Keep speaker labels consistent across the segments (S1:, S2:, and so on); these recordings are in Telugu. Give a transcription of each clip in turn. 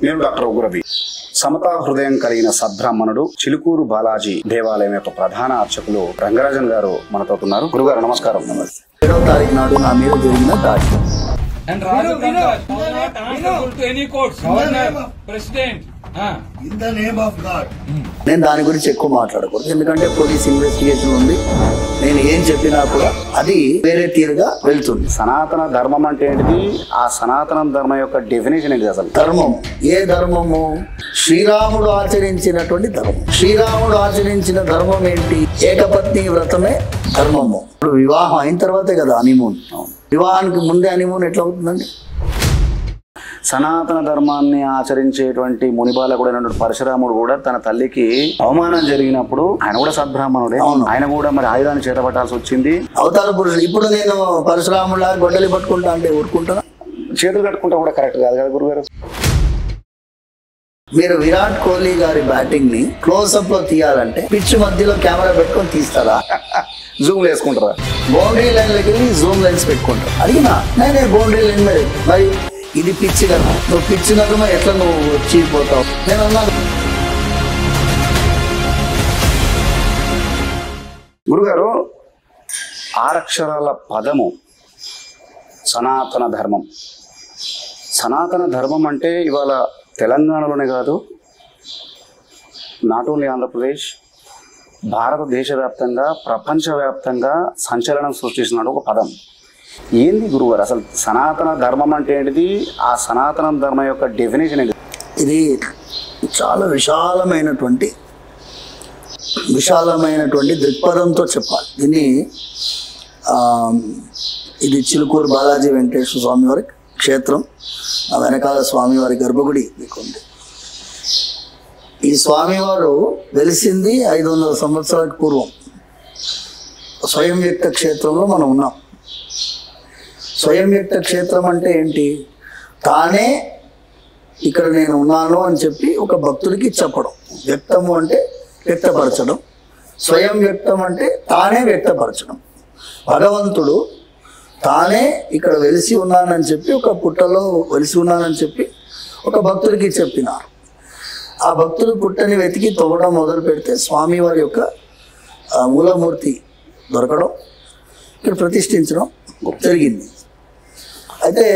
S1: నేను డాక్టర్ ఉగ్రవి. సమతా హృదయం కలిగిన సద్బ్రాహ్మణుడు చిలుకూరు బాలాజీ దేవాలయం యొక్క ప్రధాన అర్చకులు రంగరాజన్ గారు మనతో ఉన్నారు. గురుగారు నమస్కారం.
S2: నమస్తే. 7వ తారీఖు నాడు నా మీద జరిగిన దాడి
S3: And Raju Prakash was not answerable to any courts. Governor, President.
S4: In the name of God.
S2: నేను దాని గురించి ఎక్కువ మాట్లాడకూడదు, ఎందుకంటే పోలీస్ ఇన్వెస్టిగేషన్ ఉంది. నేను ఏం చెప్పినా కూడా అది వేరే తీరుగా వెళ్తుంది.
S1: సనాతన ధర్మం అంటే ఏంటిది? ఆ సనాతన ధర్మం యొక్క డెఫినేషన్ ఏంటి? అసలు
S2: ధర్మం ఏ ధర్మము? శ్రీరాముడు ఆచరించినటువంటి ధర్మం. శ్రీరాముడు ఆచరించిన ధర్మం ఏంటి? ఏకపత్ని వ్రతమే ధర్మము. ఇప్పుడు వివాహం అయిన తర్వాతే కదా హనీమూన్. వివాహానికి ముందే హనీమూన్ ఎట్లా అవుతుందండి?
S1: సనాతన ధర్మాన్ని ఆచరించేటువంటి మునిబాలకుడైనటువంటి పరశురాముడు కూడా తన తల్లికి అవమానం జరిగినప్పుడు ఆయన కూడా సద్బ్రాహ్మణుడే. ఆయన కూడా మరి ఆయుధాన్ని చేతపట్టాల్సి వచ్చింది.
S2: అవతార పురుషుడు. ఇప్పుడు నేను పరశురాములా గొడ్డలి పట్టుకుంటా అంటే ఊరుకుంటానా?
S1: చేతులు కట్టుకుంటా కూడా కరెక్ట్ కాదు కదా గురుగారు.
S2: మీరు విరాట్ కోహ్లీ గారి బ్యాటింగ్ ని క్లోజ్అప్ లో తీయాలంటే పిచ్ మధ్యలో కెమెరా పెట్టుకొని తీస్తారా?
S1: జూమ్ వేసుకుంటారా?
S2: బౌండరీ లైన్ దగ్గర జూమ్ లెన్స్ పెట్టుకుంటారు. అడిగినా నేనే బౌండరీ లైన్ మీద మరి ఇది పిచ్చి కదా, నువ్వు పిచ్చి నడుమ ఎట్లా నువ్వు వచ్చిపోతావు? నేను అన్నాను.
S1: గురుగారు, 6 అక్షరాల పదము సనాతన ధర్మం. సనాతన ధర్మం అంటే ఇవాళ తెలంగాణలోనే కాదు, నాట్ ఓన్లీ ఆంధ్రప్రదేశ్, భారతదేశ వ్యాప్తంగా ప్రపంచవ్యాప్తంగా సంచలనం సృష్టిస్తున్నాడు ఒక పదం. ఏంది గురుగారు అసలు సనాతన ధర్మం అంటే ఏంటిది? ఆ సనాతన ధర్మం యొక్క డెఫినేషన్ ఏంటి?
S2: ఇది చాలా విశాలమైనటువంటి దృక్పథంతో చెప్పాలి దీన్ని. ఇది చిలుకూరు బాలాజీ వెంకటేశ్వర స్వామి వారి క్షేత్రం. ఆ వెనకాల స్వామివారి గర్భగుడి మీకుంది. ఈ స్వామివారు వెలిసింది 500 సంవత్సరాలకు పూర్వం. స్వయం వ్యక్త క్షేత్రంలో మనం ఉన్నాం. స్వయం వ్యక్త క్షేత్రం అంటే ఏంటి? తానే ఇక్కడ నేను ఉన్నాను అని చెప్పి ఒక భక్తుడికి చెప్పడం. వ్యక్తము అంటే వ్యక్తపరచడం, స్వయం వ్యక్తం అంటే తానే వ్యక్తపరచడం. భగవంతుడు తానే ఇక్కడ వెలిసి ఉన్నానని చెప్పి, ఒక పుట్టలో వెలిసి ఉన్నానని చెప్పి ఒక భక్తుడికి చెప్పినారు. ఆ భక్తుడు పుట్టని వెతికి తవ్వడం మొదలు పెడితే స్వామివారి యొక్క మూలమూర్తి దొరకడం, ఇక్కడ ప్రతిష్ఠించడం జరిగింది. అయితే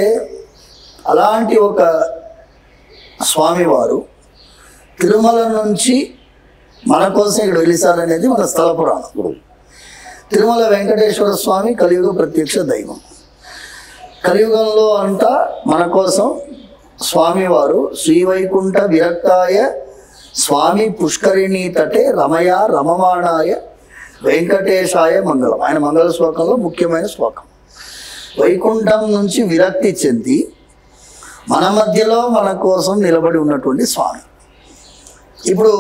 S2: అలాంటి ఒక స్వామివారు తిరుమల నుంచి మన కోసం ఇక్కడ వెలిసారనేది మన స్థల పురాణం. తిరుమల వెంకటేశ్వర స్వామి కలియుగ ప్రత్యక్ష దైవం. కలియుగంలో అంతా మన కోసం స్వామివారు శ్రీవైకుంఠ విరక్తాయ స్వామి పుష్కరిణీ తటే రమయ రమమాణాయ వెంకటేశాయ మంగళం. ఆయన మంగళ శ్లోకంలో ముఖ్యమైన శ్లోకం. వైకుంఠం నుంచి విరక్తి చెంది మన మధ్యలో మన కోసం నిలబడి ఉన్నటువంటి స్వామి. ఇప్పుడు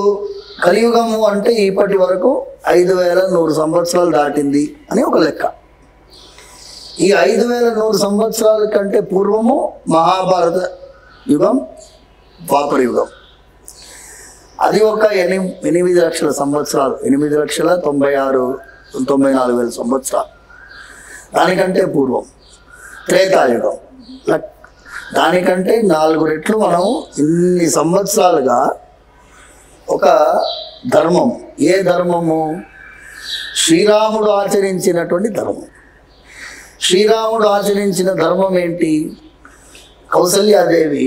S2: కలియుగము అంటే ఇప్పటి వరకు 5100 సంవత్సరాలు దాటింది అని ఒక లెక్క. ఈ 5100 సంవత్సరాల కంటే పూర్వము మహాభారత యుగం, ద్వాపర యుగం. అది ఒక 8 లక్షల సంవత్సరాలు, 8,96,94,000 సంవత్సరాలు. దానికంటే పూర్వం త్రేతాయుగం. దానికంటే 4 రెట్లు మనం ఇన్ని సంవత్సరాలుగా ఒక ధర్మం. ఏ ధర్మము? శ్రీరాముడు ఆచరించినటువంటి ధర్మం. శ్రీరాముడు ఆచరించిన ధర్మం ఏంటి? కౌసల్యాదేవి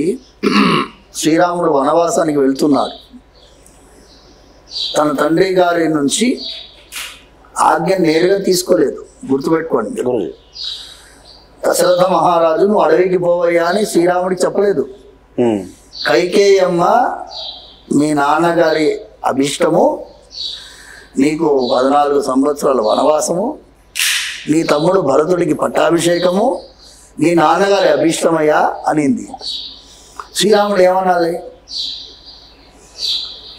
S2: శ్రీరాముడు వనవాసానికి వెళ్తున్నాడు. తన తండ్రి గారి నుంచి ఆజ్ఞ నేరుగా తీసుకోలేదు, గుర్తుపెట్టుకోండి. దశరథ మహారాజు నువ్వు అడవికి పోవయ్యా అని శ్రీరాముడికి చెప్పలేదు. కైకేయమ్మ మీ నాన్నగారి అభిష్టము, నీకు 14 సంవత్సరాల వనవాసము, నీ తమ్ముడు భరతుడికి పట్టాభిషేకము, నీ నాన్నగారి అభిష్టమయ్యా అనింది. శ్రీరాముడు ఏమనాలి?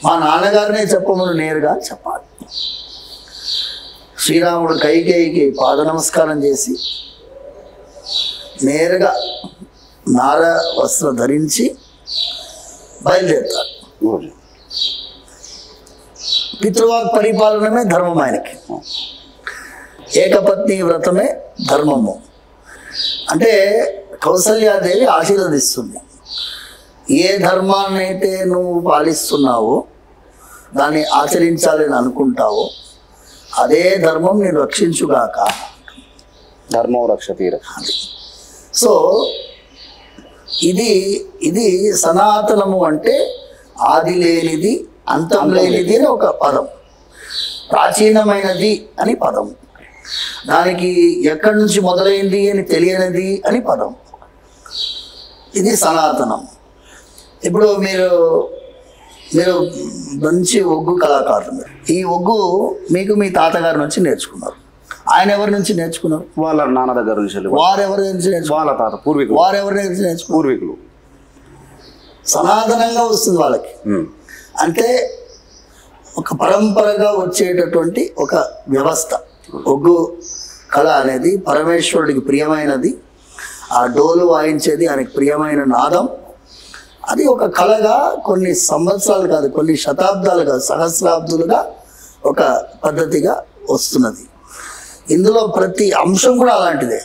S2: మా నాన్నగారినే చెప్పమని నేరుగా చెప్పాలి. శ్రీరాముడు కైకేయికి పాద నమస్కారం చేసి నేరుగా నార వస్త్రం ధరించి బయలుదేరుతాడు. పితృవాక్ పరిపాలనమే ధర్మం ఆయనకి. ఏకపత్ని వ్రతమే ధర్మము. అంటే కౌసల్యాదేవి ఆశీర్వదిస్తుంది. ఏ ధర్మాన్ని అయితే నువ్వు పాలిస్తున్నావో దాన్ని ఆచరించాలని అనుకుంటావో అదే ధర్మం నేను రక్షించుగాక.
S1: ధర్మో రక్షతి.
S2: సో ఇది సనాతనము అంటే ఆది లేనిది అంతం లేనిది అని ఒక పదం, ప్రాచీనమైనది అని పదం, దానికి ఎక్కడి నుంచి మొదలైంది అని తెలియనిది అని పదం. ఇది సనాతనం. ఇప్పుడు మీరు మంచి ఒగ్గు కళాకారులు. ఈ ఒగ్గు మీకు మీ తాతగారి నుంచి నేర్చుకున్నారు. ఆయన ఎవరి నుంచి నేర్చుకున్నారు?
S1: వాళ్ళ నాన్న దగ్గర నుంచి.
S2: వారెవరి నుంచి నేర్చుకున్నారు?
S1: వాళ్ళ తాత పూర్వీకులు.
S2: వారెవరి నుంచి నేర్చుకున్నారు?
S1: పూర్వీకులు.
S2: సనాతనంగా వస్తుంది వాళ్ళకి. అంటే ఒక పరంపరగా వచ్చేటటువంటి ఒక వ్యవస్థ. ఒగ్గు కళ అనేది పరమేశ్వరుడికి ప్రియమైనది. ఆ డోలు వాయించేది ఆయనకి ప్రియమైన నాదం. అది ఒక కళగా కొన్ని సంవత్సరాలు కాదు, కొన్ని శతాబ్దాలు కాదు, సహస్రాబ్దులుగా ఒక పద్ధతిగా వస్తున్నది. ఇందులో ప్రతి అంశం కూడా అలాంటిదే.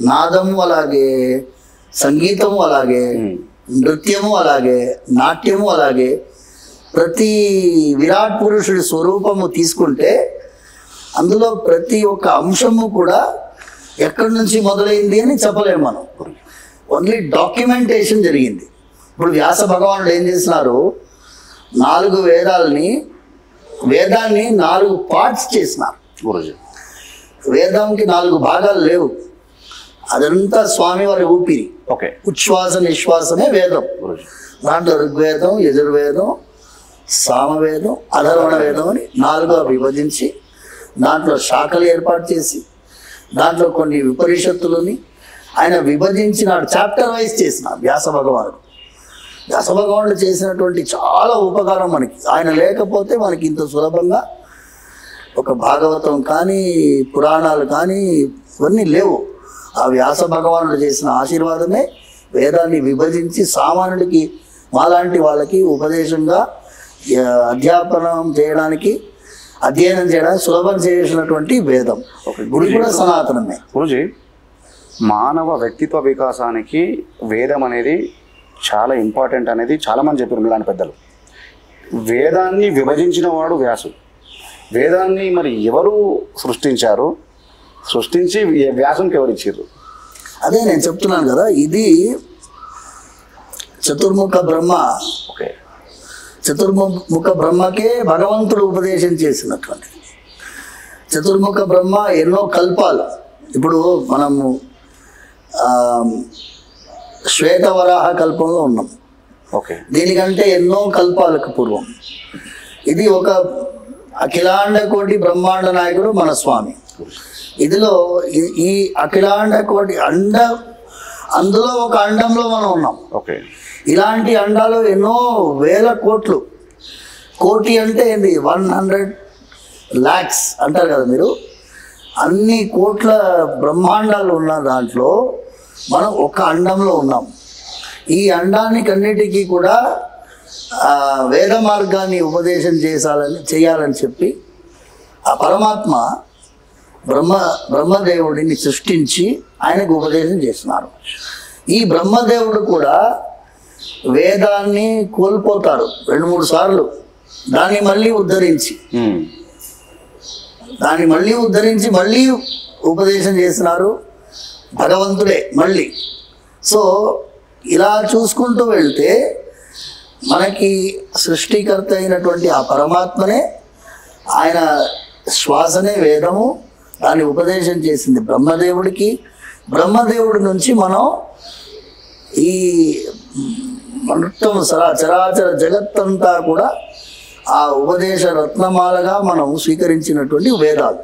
S2: నాదము అలాగే, సంగీతము అలాగే, నృత్యము అలాగే, నాట్యము అలాగే. ప్రతి విరాట్ పురుషుడి స్వరూపము తీసుకుంటే అందులో ప్రతి ఒక్క అంశము కూడా ఎక్కడి నుంచి మొదలైంది అని చెప్పలేము మనం. ఓన్లీ డాక్యుమెంటేషన్ జరిగింది. ఇప్పుడు వ్యాస భగవానుడు ఏం చేసినారు, 4 వేదాన్ని 4 పార్ట్స్ చేసినారు. వేదంకి 4 భాగాలు లేవు. అదంతా స్వామివారి ఊపిరి. ఉచ్ఛ్వాస నిశ్వాసమే వేదం. దాంట్లో ఋగ్వేదం, యజుర్వేదం, సామవేదం, అధర్వణ వేదం అని 4గా విభజించి దాంట్లో శాఖలు ఏర్పాటు చేసి దాంట్లో కొన్ని ఉపనిషత్తులని ఆయన విభజించినాడు. చాప్టర్ వైజ్ చేసినాడు వ్యాస భగవానుడు. వ్యాస భగవానుడు చేసినటువంటి చాలా ఉపకారం మనకి. ఆయన లేకపోతే మనకి ఇంత సులభంగా ఒక భాగవతం కానీ పురాణాలు కానీ ఇవన్నీ లేవు. ఆ వ్యాస భగవానుడు చేసిన ఆశీర్వాదమే వేదాన్ని విభజించి సామాన్యుడికి, మాలాంటి వాళ్ళకి ఉపదేశంగా అధ్యాపనం చేయడానికి, అధ్యయనం చేయడానికి సులభం చేసినటువంటి వేదం. గుడి కూడా సనాతనమే.
S1: గురుజీ, మానవ వ్యక్తిత్వ వికాసానికి వేదం అనేది చాలా ఇంపార్టెంట్ అనేది చాలామంది చెప్పారు మీలాంటి పెద్దలు. వేదాన్ని విభజించిన వాడు వ్యాసుడు. వేదాన్ని మరి ఎవరు సృష్టించారు? సృష్టించి వ్యాసునికి ఎవరు ఇచ్చారు?
S2: అదే నేను చెప్తున్నాను కదా, ఇది చతుర్ముఖ బ్రహ్మ. చతుర్ముఖ బ్రహ్మకే భగవంతుడు ఉపదేశం చేసినటువంటిది. చతుర్ముఖ బ్రహ్మ ఎన్నో కల్పాలు. ఇప్పుడు మనము శ్వేతవరాహ కల్పంలో ఉన్నాం. దీనికంటే ఎన్నో కల్పాలకు పూర్వం ఇది ఒక అఖిలాండ కోటి బ్రహ్మాండ నాయకుడు మన స్వామి. ఇదిలో ఈ అఖిలాండ కోటి అందులో ఒక అండంలో మనం ఉన్నాం. ఇలాంటి అండాలు ఎన్నో వేల కోట్లు. కోటి అంటే ఏంటి? 100 lakhs అంటారు కదా మీరు. అన్ని కోట్ల బ్రహ్మాండాలు ఉన్న దాంట్లో మనం ఒక అండంలో ఉన్నాం. ఈ అండానికి అన్నిటికీ కూడా వేద మార్గాన్ని ఉపదేశం చేయాలని చెప్పి ఆ పరమాత్మ బ్రహ్మదేవుడిని సృష్టించి ఆయనకు ఉపదేశం చేస్తున్నారు. ఈ బ్రహ్మదేవుడు కూడా వేదాన్ని కోల్పోతారు 2-3 సార్లు. దాన్ని మళ్ళీ ఉద్ధరించి మళ్ళీ ఉపదేశం చేస్తున్నారు భగవంతుడే మళ్ళీ. సో ఇలా చూసుకుంటూ వెళ్తే మనకి సృష్టికర్త అయినటువంటి ఆ పరమాత్మనే, ఆయన శ్వాసనే వేదము. దాన్ని ఉపదేశం చేసింది బ్రహ్మదేవుడికి. బ్రహ్మదేవుడి నుంచి మనం ఈ మొత్తం చరాచర జగత్తంతా కూడా ఆ ఉపదేశ రత్నమాలగా మనం స్వీకరించినటువంటి వేదాలు.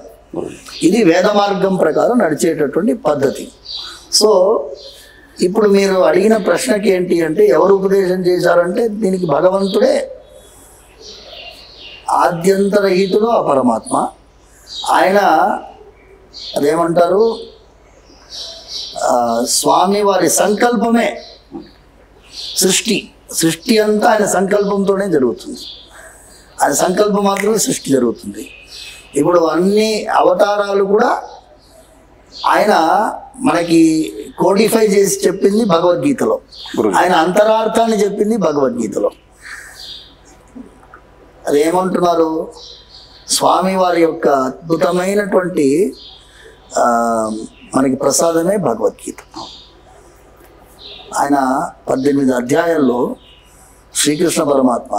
S2: ఇది వేద మార్గం ప్రకారం నడిచేటటువంటి పద్ధతి. సో ఇప్పుడు మీరు అడిగిన ప్రశ్నకి ఏంటి అంటే ఎవరు ఉపదేశం చేశారంటే దీనికి భగవంతుడే ఆద్యంతరహితుడు ఆ పరమాత్మ. ఆయన అదేమంటారు, స్వామి వారి సంకల్పమే సృష్టి అంతా ఆయన సంకల్పంతోనే జరుగుతుంది. ఆయన సంకల్పం మాత్రమే సృష్టి జరుగుతుంది. ఇప్పుడు అన్ని అవతారాలు కూడా ఆయన మనకి కోడిఫై చేసి చెప్పింది భగవద్గీతలో, ఆయన అంతరార్థాన్ని చెప్పింది భగవద్గీతలో. అదేమంటున్నారు, స్వామి వారి యొక్క అద్భుతమైనటువంటి మనకి ప్రసాదమే భగవద్గీత. ఆయన 18 అధ్యాయాల్లో శ్రీకృష్ణ పరమాత్మ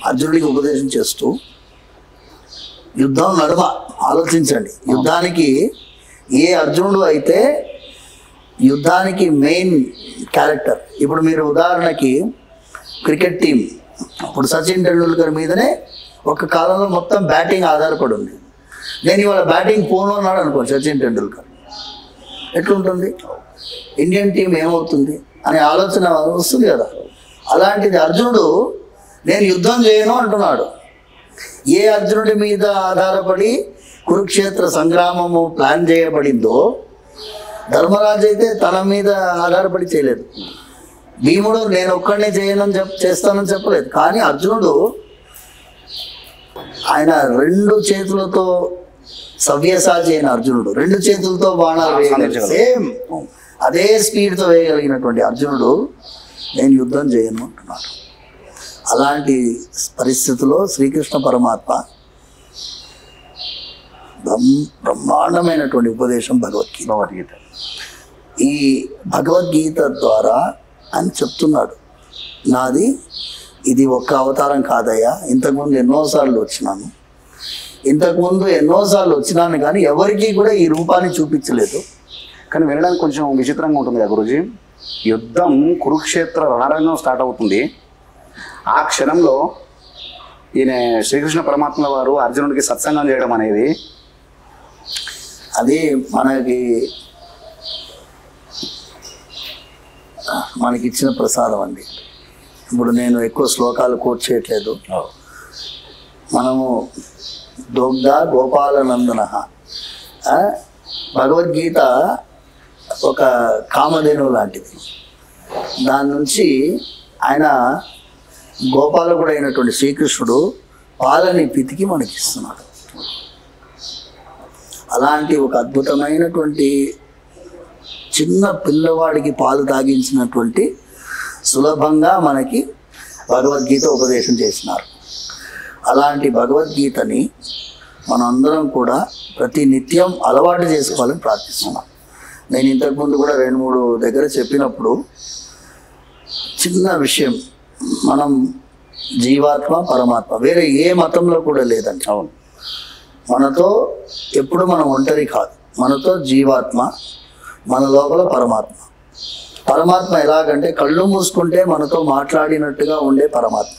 S2: అర్జునుడికి ఉపదేశం చేస్తూ, యుద్ధం నడుమ ఆలోచించండి, యుద్ధానికి ఏ అర్జునుడు అయితే యుద్ధానికి మెయిన్ క్యారెక్టర్. ఇప్పుడు మీరు ఉదాహరణకి క్రికెట్ టీం, ఇప్పుడు సచిన్ టెండూల్కర్ మీదనే ఒక కాలంలో మొత్తం బ్యాటింగ్ ఆధారపడి ఉంది. నేను ఇవాళ బ్యాటింగ్ పోను అన్నాడు అనుకో సచిన్ టెండూల్కర్, ఎట్లుంటుంది, ఇండియన్ టీం ఏమవుతుంది అనే ఆలోచన వస్తుంది కదా. అలాంటిది అర్జునుడు నేను యుద్ధం చేయను అంటున్నాడు. ఏ అర్జునుడి మీద ఆధారపడి కురుక్షేత్ర సంగ్రామము ప్లాన్ చేయబడిందో, ధర్మరాజు అయితే తన మీద ఆధారపడి చేయలేదు. భీముడు నేను ఒక్కడనే చేస్తానని చెప్పలేదు. కానీ అర్జునుడు ఆయన 2 చేతులతో సవ్యసాచి అయిన అర్జునుడు 2 చేతులతో బాణాలు వేయగలిగిన సేమ్ అదే స్పీడ్తో వేయగలిగినటువంటి అర్జునుడు నేను యుద్ధం చేయను అంటున్నాడు. అలాంటి పరిస్థితుల్లో శ్రీకృష్ణ పరమాత్మ బ్రహ్మాండమైనటువంటి ఉపదేశం భగవద్గీత. ఈ భగవద్గీత ద్వారా అని చెప్తున్నాడు, నాది ఇది ఒక్క అవతారం కాదయ్యా, ఇంతకుముందు ఎన్నోసార్లు వచ్చినాను కానీ ఎవరికి కూడా ఈ రూపాన్ని చూపించలేదు.
S1: కానీ వినడానికి కొంచెం విచిత్రంగా ఉంటుంది కదా గురూజీ. యుద్ధం కురుక్షేత్ర రణరంగం స్టార్ట్ అవుతుంది. ఆ క్షణంలో ఈయన శ్రీకృష్ణ పరమాత్మ వారు అర్జునుడికి సత్సంగం చేయడం అనేది
S2: అది మనకిచ్చిన ప్రసాదం అండి. ఇప్పుడు నేను ఎక్కువ శ్లోకాలు కోట్ చేయట్లేదు. మనము దోగ్ధ గోపాలనందన, భగవద్గీత ఒక కామధేనువు లాంటిది. దాని నుంచి ఆయన గోపాలకుడు అయినటువంటి శ్రీకృష్ణుడు పాలని పితికి మనకిస్తున్నాడు. అలాంటి ఒక అద్భుతమైనటువంటి చిన్న పిల్లవాడికి పాలు తాగించినటువంటి సులభంగా మనకి భగవద్గీత ఉపదేశం చేసినారు. అలాంటి భగవద్గీతని మనందరం కూడా ప్రతి నిత్యం అలవాటు చేసుకోవాలని ప్రార్థిస్తున్నాం. నేను ఇంతకుముందు కూడా 2-3 దగ్గర చెప్పినప్పుడు చిన్న విషయం, మనం జీవాత్మ పరమాత్మ వేరే ఏ మతంలో కూడా లేదండి.
S1: అవును,
S2: మనతో ఎప్పుడు మనం ఒంటరి కాదు. మనతో జీవాత్మ, మన లోపల పరమాత్మ. పరమాత్మ ఎలాగంటే కళ్ళు మూసుకుంటే మనతో మాట్లాడినట్టుగా ఉండే పరమాత్మ.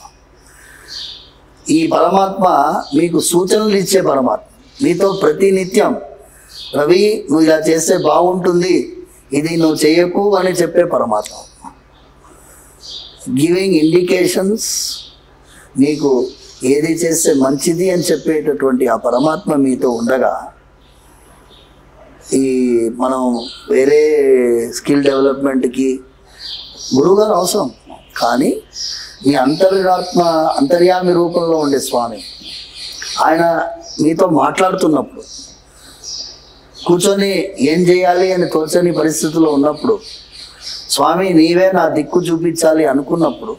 S2: ఈ పరమాత్మ మీకు సూచనలు ఇచ్చే పరమాత్మ. మీతో ప్రతి నిత్యం రవి నువ్వు ఇలా చేస్తే బాగుంటుంది, ఇది నువ్వు చేయకు అని చెప్పే పరమాత్మ. గివింగ్ ఇండికేషన్స్, నీకు ఏది చేస్తే మంచిది అని చెప్పేటటువంటి ఆ పరమాత్మ మీతో ఉండగా, ఈ మనం వేరే స్కిల్ డెవలప్మెంట్కి గురువుగారు అవసరం. కానీ మీ అంతర్యామి రూపంలో ఉండే స్వామి ఆయన మీతో మాట్లాడుతున్నప్పుడు, కూర్చొని ఏం చేయాలి అని తోచని పరిస్థితుల్లో ఉన్నప్పుడు, స్వామి నీవే నా దిక్కు చూపించాలి అనుకున్నప్పుడు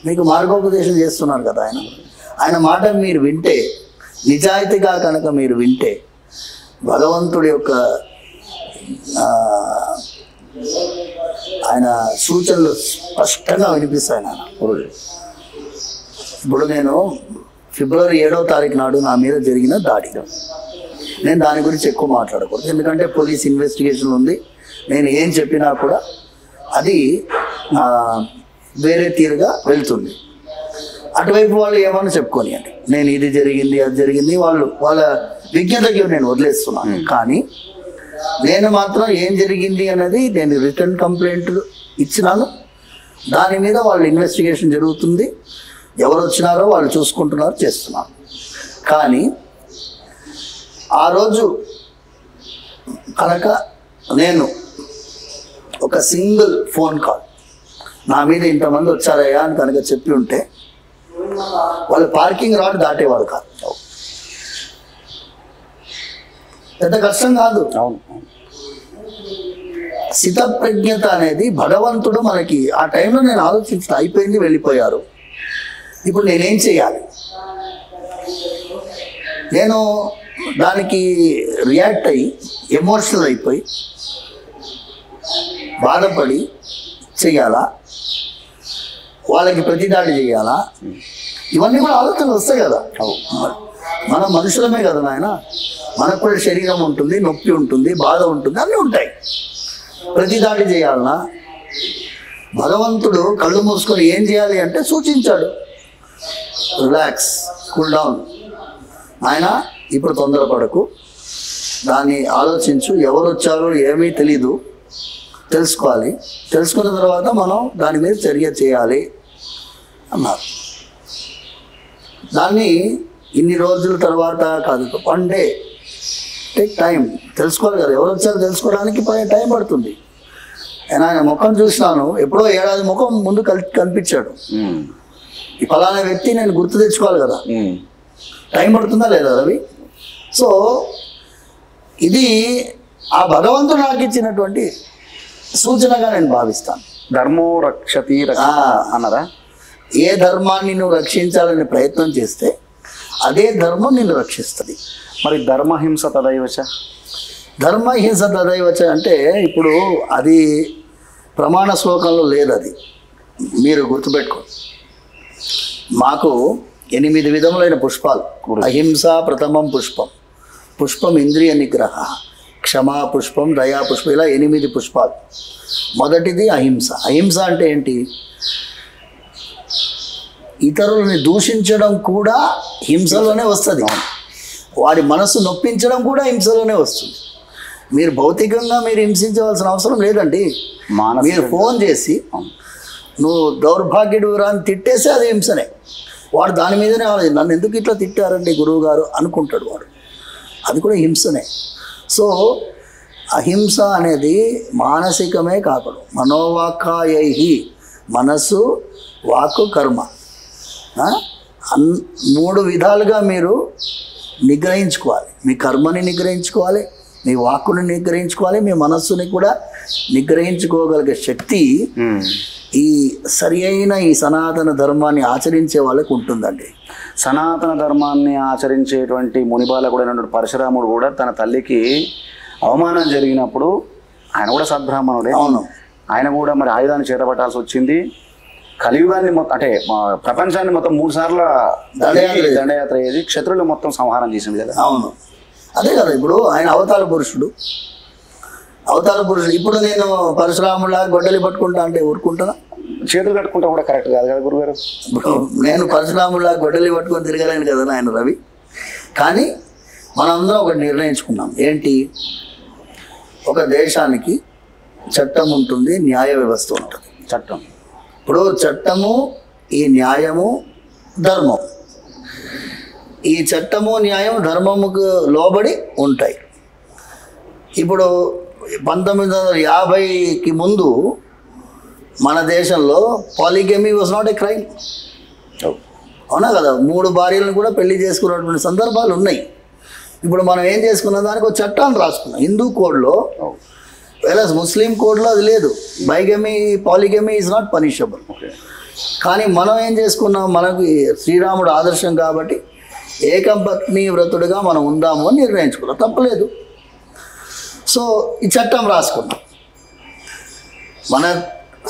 S2: మీకు మార్గోపదేశం చేస్తున్నారు కదా. ఆయన మాట మీరు వింటే, నిజాయితీగా కనుక మీరు వింటే, భగవంతుడి యొక్క ఆయన సూచనలు స్పష్టంగా వినిపిస్తాయి. ఇప్పుడు నేను ఫిబ్రవరి 7వ తారీఖు నాడు నా మీద జరిగిన దాడి, నేను దాని గురించి ఎక్కువ మాట్లాడకూడదు, ఎందుకంటే పోలీస్ ఇన్వెస్టిగేషన్ ఉంది. నేను ఏం చెప్పినా కూడా అది వేరే తీరుగా వెళ్తుంది. అటువైపు వాళ్ళు ఏమన్నా చెప్పుకొని అండి, నేను ఇది జరిగింది అది జరిగింది, వాళ్ళ విజ్ఞతకి నేను వదిలేస్తున్నాను. కానీ నేను మాత్రం ఏం జరిగింది అనేది నేను రిటర్న్ కంప్లైంట్ ఇచ్చినాను. దాని మీద వాళ్ళ ఇన్వెస్టిగేషన్ జరుగుతుంది. ఎవరు వచ్చినారో వాళ్ళు చూసుకుంటున్నారు, చేస్తున్నారు. కానీ ఆ రోజు కనుక నేను ఒక సింగిల్ ఫోన్ కాల్ నా మీద ఇంతమంది వచ్చారయ్యా అని కనుక చెప్పి ఉంటే వాళ్ళు పార్కింగ్ రాడ్ దాటేవాడు కాదు. పెద్ద కష్టం కాదు.
S1: అవును.
S2: స్థితప్రజ్ఞత అనేది భగవంతుడు మనకి ఆ టైంలో నేను ఆలోచించిన అయిపోయింది, వెళ్ళిపోయారు, ఇప్పుడు నేనేం చేయాలి, నేను దానికి రియాక్ట్ అయ్యి ఎమోషనల్ అయిపోయి బాధపడి చెయ్యాలా, వాళ్ళకి ప్రతిదాడి చేయాలా, ఇవన్నీ కూడా ఆలోచనలు వస్తాయి కదా. మన మనుషులమే కదా నాయన, మనకు కూడా శరీరం ఉంటుంది, నొప్పి ఉంటుంది, బాధ ఉంటుంది, అన్నీ ఉంటాయి. ప్రతిదాడి చేయాలన్నా భగవంతుడు కళ్ళు మూసుకొని ఏం చేయాలి అంటే సూచించాడు, రిలాక్స్, కూల్ డౌన్, ఆయన ఇప్పుడు తొందరపడకు, దాన్ని ఆలోచించు, ఎవరు వచ్చారో ఏమీ తెలీదు, తెలుసుకోవాలి, తెలుసుకున్న తర్వాత మనం దాని మీద చర్య చేయాలి అన్నారు. దాన్ని ఇన్ని రోజుల తర్వాత కాదు, 1 డే టేక్ టైం, తెలుసుకోవాలి కదా, ఎవరు వచ్చారో తెలుసుకోవడానికి టైం పడుతుంది. ఆయన ముఖం చూసినాను, ఎప్పుడో 1 ఏడాది ముఖం ముందు కనిపించాడు, ఈ ఫలానా వ్యక్తి నేను గుర్తు తెచ్చుకోవాలి కదా, టైం పడుతుందా లేదా రవి? సో ఇది ఆ భగవంతుడు నాకు ఇచ్చినటువంటి సూచనగా నేను భావిస్తాను.
S1: ధర్మో రక్షతి అన్నదా?
S2: ఏ ధర్మాన్ని నువ్వు రక్షించాలని ప్రయత్నం చేస్తే అదే ధర్మం నిన్ను రక్షిస్తుంది.
S1: మరి ధర్మహింస తదైవచ,
S2: ధర్మహింస తదైవచ అంటే ఇప్పుడు అది ప్రమాణ శ్లోకంలో లేదు, అది మీరు గుర్తుపెట్టుకోండి. మాకు 8 విధములైన పుష్పాలు, అహింస ప్రథమం పుష్పం, పుష్పం ఇంద్రియ నిగ్రహ, క్షమా పుష్పం, దయా పుష్పం, ఇలా 8 పుష్పాలు. మొదటిది అహింస. అహింస అంటే ఏంటి? ఇతరులని దూషించడం కూడా హింసలోనే వస్తుంది, వాడి మనసు నొప్పించడం కూడా హింసలోనే వస్తుంది. మీరు భౌతికంగా మీరు హింసించవలసిన అవసరం లేదండి. మీరు ఫోన్ చేసి నువ్వు దౌర్భాగ్యుడు అని తిట్టేసి అది హింసనే. వాడు దాని మీదనే నన్ను ఎందుకు ఇట్లా తిట్టారండి గురువు గారు అనుకుంటాడు వాడు, అది కూడా హింసనే. సో అహింస అనేది మానసికమే కాకూడదు, మనోవాక్కాయై, మనసు, వాక్కు, కర్మ, 3 విధాలుగా మీరు నిగ్రహించుకోవాలి. మీ కర్మని నిగ్రహించుకోవాలి, మీ వాక్కుని నిగ్రహించుకోవాలి, మీ మనస్సుని కూడా నిగ్రహించుకోగలిగే శక్తి ఈ సరి అయిన ఈ సనాతన ధర్మాన్ని ఆచరించే వాళ్ళకు ఉంటుందండి.
S1: సనాతన ధర్మాన్ని ఆచరించేటువంటి మునిబాలకుడైనటువంటి పరశురాముడు కూడా తన తల్లికి అవమానం జరిగినప్పుడు ఆయన కూడా సద్బ్రాహ్మణుడే.
S2: అవును,
S1: ఆయన కూడా మరి ఆయుధాన్ని చేతపట్టాల్సి వచ్చింది. కలియుగాన్ని మొత్తం అంటే ప్రపంచాన్ని మొత్తం 3 సార్లు దండయాత్ర అయ్యేది, క్షత్రులు మొత్తం సంహారం చేసింది కదా.
S2: అవును, అదే కదా. ఇప్పుడు ఆయన అవతార పురుషుడు. ఇప్పుడు నేను పరశురాములా గొడ్డలి పట్టుకుంటా అంటే ఊరుకుంటానా?
S1: చేతులు కట్టుకుంటా కూడా కరెక్ట్ కాదు కదా గురుగారు.
S2: ఇప్పుడు నేను పరశురాములా గొడ్డలి పట్టుకొని తిరగలేను కదా నాయన రవి. కానీ మనందరం ఒకటి నిర్ణయించుకున్నాం, ఏంటి? ఒక దేశానికి చట్టం ఉంటుంది, న్యాయ వ్యవస్థ ఉంటుంది.
S1: చట్టం,
S2: ఇప్పుడు చట్టము, ఈ న్యాయము, ధర్మం, ఈ చట్టము, న్యాయం, ధర్మముకు లోబడి ఉంటాయి. ఇప్పుడు 1950కి ముందు మన దేశంలో పాలిగమీ వాజ్ నాట్ ఏ క్రైమ్. అవునా కదా? 3 భార్యలను కూడా పెళ్లి చేసుకున్నటువంటి సందర్భాలు ఉన్నాయి. ఇప్పుడు మనం ఏం చేసుకున్న దానికి ఒక చట్టాన్ని రాసుకున్నాం హిందూ కోడ్లో, వెరస్ ముస్లిం కోడ్లో అది లేదు. Bigamy, polygamy is not punishable. కానీ మనం ఏం చేసుకున్నాం, మనకు శ్రీరాముడు ఆదర్శం కాబట్టి ఏకపత్ని వ్రతుడుగా మనం ఉందాము అని నిర్ణయించుకున్నాం, తప్పలేదు. సో ఈ చట్టం రాసుకున్నాం. మన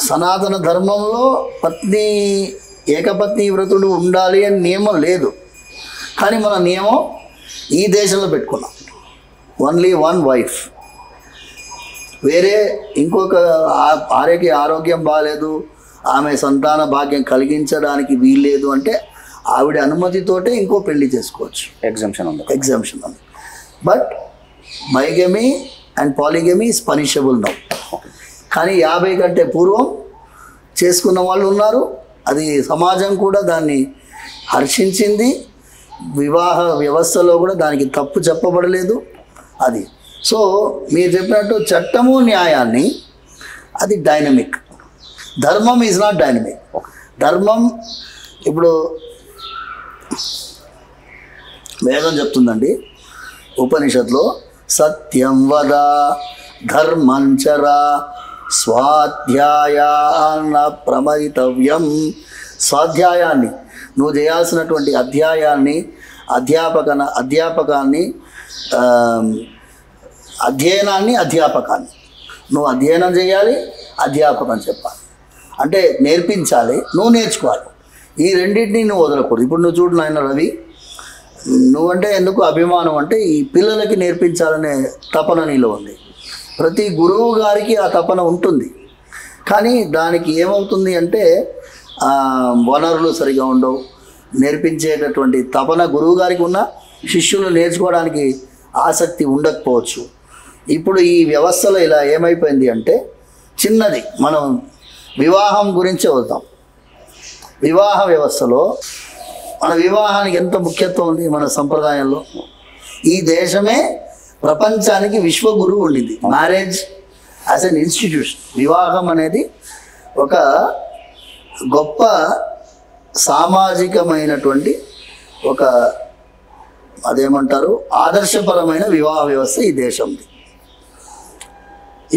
S2: సనాతన ధర్మంలో ఏకపత్ని వ్రతుడు ఉండాలి అని నియమం లేదు. కానీ మన నియమం ఈ దేశంలో పెట్టుకున్నాం, ఓన్లీ 1 వైఫ్. వేరే ఇంకొక ఆరోగ్యం బాగాలేదు, ఆమె సంతాన భాగ్యం కలిగించడానికి వీల్లేదు అంటే ఆవిడ అనుమతితోటే ఇంకో పెళ్లి చేసుకోవచ్చు. ఎగ్జంప్షన్ ఉంది. But bigamy and polygamy is punishable now. కానీ 50 కంటే పూర్వం చేసుకున్న వాళ్ళు ఉన్నారు. అది సమాజం కూడా దాన్ని హర్షించింది. వివాహ వ్యవస్థలో కూడా దానికి తప్పు చెప్పబడలేదు అది. సో మీరు చెప్పినట్టు చట్టము, న్యాయాన్ని, అది డైనమిక్. ధర్మం ఈజ్ నాట్ డైనమిక్. ధర్మం ఇప్పుడు వేదం చెప్తుందండి ఉపనిషత్తులో, సత్యం వద ధర్మం చర స్వాధ్యాయాన్న ప్రమదితవ్యం. స్వాధ్యాయాన్ని నువ్వు చేయాల్సినటువంటి అధ్యాయాన్ని అధ్యాపకాన్ని అధ్యాపకాన్ని నువ్వు అధ్యయనం చేయాలి, అధ్యాపకం చెప్పాలి. అంటే నేర్పించాలి, నువ్వు నేర్చుకోవాలి. ఈ రెండింటినీ నువ్వు వదలకూడదు. ఇప్పుడు నువ్వు చూడు నాయన రవి, నువ్వంటే ఎందుకు అభిమానం అంటే ఈ పిల్లలకి నేర్పించాలనే తపన నీలో ఉంది. ప్రతి గురువు గారికి ఆ తపన ఉంటుంది. కానీ దానికి ఏమవుతుంది అంటే వనరులు సరిగా ఉండవు, నేర్పించేటటువంటి తపన గురువు గారికి ఉన్న శిష్యులు నేర్చుకోవడానికి ఆసక్తి ఉండకపోవచ్చు. ఇప్పుడు ఈ వ్యవస్థలో ఇలా ఏమైపోయింది అంటే చిన్నది, మనం వివాహం గురించి వద్దాం. వివాహ వ్యవస్థలో మన వివాహానికి ఎంత ముఖ్యత్వం ఉంది మన సంప్రదాయంలో. ఈ దేశమే ప్రపంచానికి విశ్వగురువు ఉండింది. మ్యారేజ్ యాజ్ అన్ ఇన్స్టిట్యూషన్, వివాహం అనేది ఒక గొప్ప సామాజికమైనటువంటి ఒక అదేమంటారు ఆదర్శపరమైన వివాహ వ్యవస్థ ఈ దేశంది.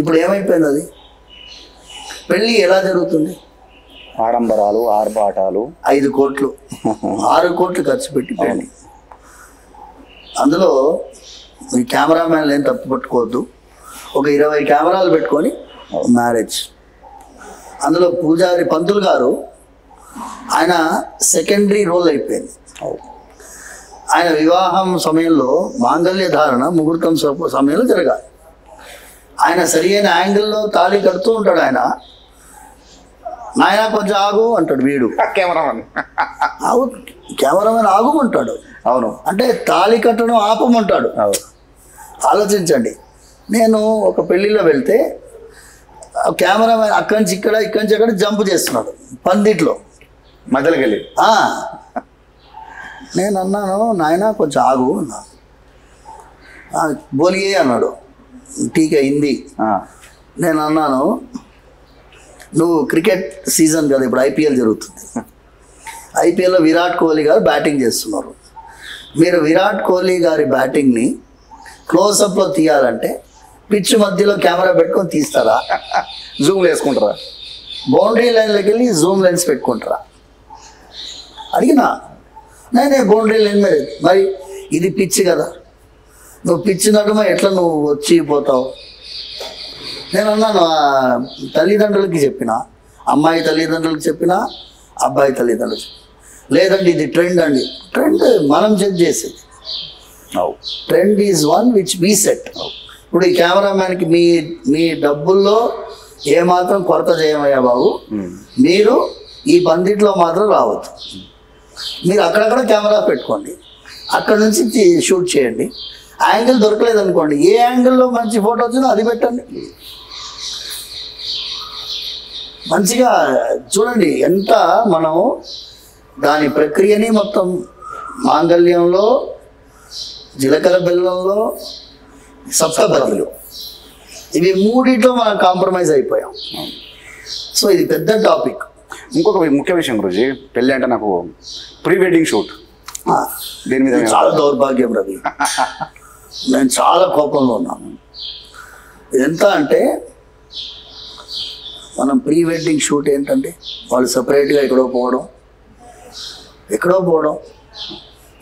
S2: ఇప్పుడు ఏమైపోయింది అది? పెళ్ళి ఎలా జరుగుతుంది?
S1: ఆడంబరాలు, ఆర్భాటాలు,
S2: 5 కోట్లు 6 కోట్లు ఖర్చు పెట్టి పెళ్ళి. అందులో ఈ కెమెరామ్యాన్లు ఏం తప్పు పట్టుకోవద్దు. ఒక 20 కెమెరాలు పెట్టుకొని మ్యారేజ్. అందులో పూజారి పంతులు గారు ఆయన సెకండరీ రోల్ అయిపోయింది. ఆయన వివాహం సమయంలో మాంగళ్య ధారణ ముహూర్తం సమయంలో జరగాలి. ఆయన సరి అయిన యాంగిల్లో తాళి కడుతూ ఉంటాడు. ఆయన నాయన కొంచెం ఆగు అంటాడు, వీడు కెమెరామెన్ ఆగుమంటాడు.
S1: అవును,
S2: అంటే తాళి కట్టడం ఆపమంటాడు. ఆలోచించండి. నేను ఒక పెళ్ళిలో వెళ్తే కెమెరామెన్ అక్కడి నుంచి ఇక్కడ జంప్ చేస్తున్నాడు పందిట్లో
S1: మధ్యలోకి వెళ్ళి.
S2: నేను అన్నాను, నాయన కొంచెం ఆగు అన్నాను. బోలియే అన్నాడు, ఠీక్ హిందీ. నేను అన్నాను, నువ్వు క్రికెట్ సీజన్ కదా, ఇప్పుడు ఐపీఎల్ జరుగుతుంది. ఐపీఎల్లో విరాట్ కోహ్లీ గారు బ్యాటింగ్ చేస్తున్నారు. మీరు విరాట్ కోహ్లీ గారి బ్యాటింగ్ని క్లోజప్లో తీయాలంటే పిచ్ మధ్యలో కెమెరా పెట్టుకొని తీస్తారా?
S1: జూమ్ వేసుకుంటారా?
S2: బౌండరీ లైన్లోకి వెళ్ళి జూమ్ లెన్స్ పెట్టుకుంటారా? అడిగినా నేనే బౌండరీ లైన్ మీద. మరి ఇది పిచ్ కదా, నువ్వు పిచ్ నడుమ ఎట్లా నువ్వు వచ్చి పోతావు? నేను అన్నాను, తల్లిదండ్రులకి చెప్పిన, అమ్మాయి తల్లిదండ్రులకు చెప్పిన, అబ్బాయి తల్లిదండ్రులకు లేదండి ఇది ట్రెండ్ అండి. ట్రెండ్ మనం చెక్ చేసేది. Trend is one which we set. ఇప్పుడు ఈ కెమెరామ్యాన్కి మీ డబ్బుల్లో ఏమాత్రం కొరత చేయమయ్యా బాబు, మీరు ఈ పందిట్లో మాత్రం రావద్దు. మీరు అక్కడక్కడ కెమెరా పెట్టుకోండి, అక్కడ నుంచి షూట్ చేయండి. యాంగిల్ దొరకలేదు అనుకోండి, ఏ యాంగిల్లో మంచి ఫోటో వచ్చిందో అది పెట్టండి. మంచిగా చూడండి. ఎంత మనం దాని ప్రక్రియని మొత్తం మాంగళ్యంలో, జీలకర్ర బెల్లంలో, సప్తపదిలో ఇవి మూడిట్లో మనం కాంప్రమైజ్ అయిపోయాం. సో ఇది పెద్ద టాపిక్.
S1: ఇంకొక ముఖ్య విషయం గురించి, పెళ్ళి అంటే నాకు ప్రీ వెడ్డింగ్ షూట్ దీని మీద
S2: చాలా దౌర్భాగ్యం రవి. నేను చాలా కోపంలో ఉన్నాను. ఎంత అంటే మనం ప్రీ వెడ్డింగ్ షూట్ ఏంటంటే వాళ్ళు సపరేట్గా ఎక్కడో పోవడం,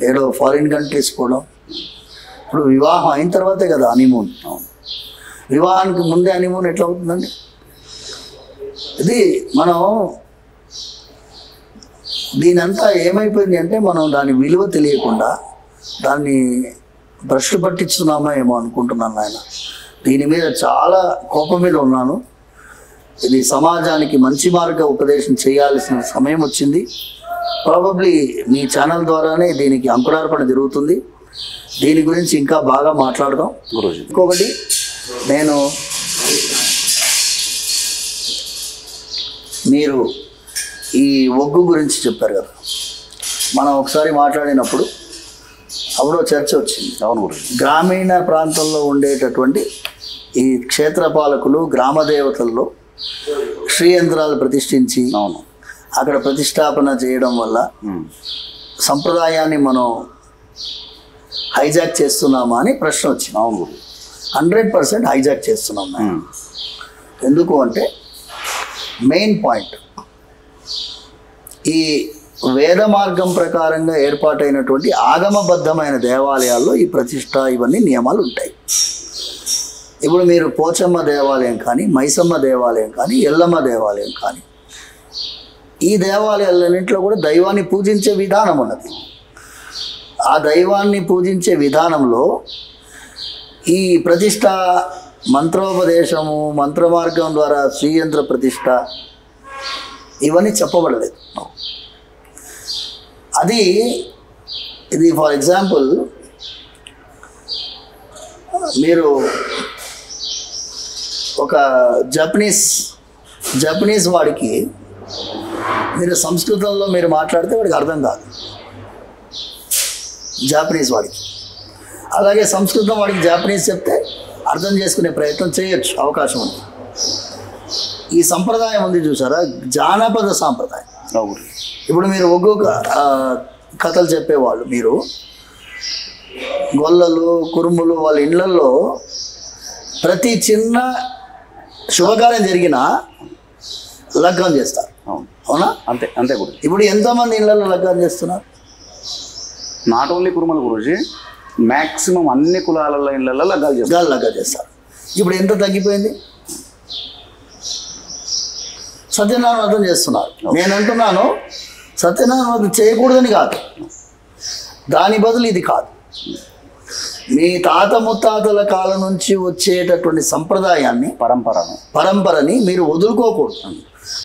S2: ఏదో ఫారిన్ కంట్రీస్ పోవడం. ఇప్పుడు వివాహం అయిన తర్వాతే కదా హనీమూన్. వివాహానికి ముందే హనీమూన్ ఎట్లా అవుతుందండి? ఇది మనం దీనంతా ఏమైపోయింది అంటే మనం దాని విలువ తెలియకుండా దాన్ని భ్రష్టు పట్టించున్నామా ఏమో అనుకుంటున్నాను ఆయన. దీని మీద చాలా కోపం మీద ఉన్నాను. ఇది సమాజానికి మంచి మార్గ ఉపదేశం చేయాల్సిన సమయం వచ్చింది. ప్రాబబ్లీ మీ ఛానల్ ద్వారానే దీనికి అంకురార్పణ జరుగుతుంది. దీని గురించి ఇంకా బాగా మాట్లాడదాం గురూజీ. ఇంకొకటి, మీరు ఈ ఒగ్గు గురించి చెప్పారు కదా, మనం ఒకసారి మాట్లాడినప్పుడు అప్పుడు చర్చ వచ్చింది.
S1: అవును గురూజీ.
S2: గ్రామీణ ప్రాంతంలో ఉండేటటువంటి ఈ క్షేత్రపాలకులు గ్రామ దేవతల్లో శ్రీయంత్రాలు ప్రతిష్ఠించి అక్కడ ప్రతిష్టాపన చేయడం వల్ల సంప్రదాయాన్ని మనం హైజాక్ చేస్తున్నామా అని ప్రశ్న వచ్చింది.
S1: అవును.
S2: 100% హైజాక్ చేస్తున్నాం మేము. ఎందుకు అంటే మెయిన్ పాయింట్, ఈ వేద మార్గం ప్రకారంగా ఏర్పాటైనటువంటి ఆగమబద్ధమైన దేవాలయాల్లో ఈ ప్రతిష్ట ఇవన్నీ నియమాలు ఉంటాయి. ఇప్పుడు మీరు పోచమ్మ దేవాలయం కానీ, మైసమ్మ దేవాలయం కానీ, ఎల్లమ్మ దేవాలయం కానీ, ఈ దేవాలయాలన్నింటిలో కూడా దైవాన్ని పూజించే విధానం ఉన్నది. ఆ దైవాన్ని పూజించే విధానంలో ఈ ప్రతిష్ట మంత్రోపదేశము, మంత్ర మార్గం ద్వారా శ్రీయంత్ర ప్రతిష్ట ఇవన్నీ చెప్పబడలేదు. ఇది ఫర్ ఎగ్జాంపుల్, మీరు ఒక జపనీస్ వాడికి మీరు సంస్కృతంలో మీరు మాట్లాడితే వాడికి అర్థం కాదు, జాపనీస్ వాడికి. అలాగే సంస్కృతం వాడికి జాపనీస్ చెప్తే అర్థం చేసుకునే ప్రయత్నం చేయొచ్చు, అవకాశం ఉంది. ఈ సంప్రదాయం ఉంది చూసారా, జానపద సాంప్రదాయం. ఇప్పుడు మీరు ఒక్కొక్క కథలు చెప్పేవాళ్ళు, మీరు గొల్లలు కురుములు వాళ్ళ ఇళ్లలో ప్రతి చిన్న శుభకార్యం జరిగినా లగ్నం చేస్తారు, అవునా?
S1: అంతే అంతే గురు.
S2: ఇప్పుడు ఎంతమంది ఇళ్లలో లగ్నం చేస్తున్నారు?
S1: నాట్ ఓన్లీ కురుమల గురుజీ, మ్యాక్సిమం అన్ని కులాలలో ఇళ్లలో లగ్గాలు
S2: చేస్తారు. ఇప్పుడు ఎంత తగ్గిపోయింది? సత్యనారాయణ వ్రతం చేస్తున్నారు. నేను అంటున్నాను సత్యనారాయణ వ్రతం చేయకూడదని కాదు, దాని బదులు ఇది కాదు. మీ తాత ముత్తాతల కాలం నుంచి వచ్చేటటువంటి సంప్రదాయాన్ని, పరంపరని మీరు వదులుకోకూడదు.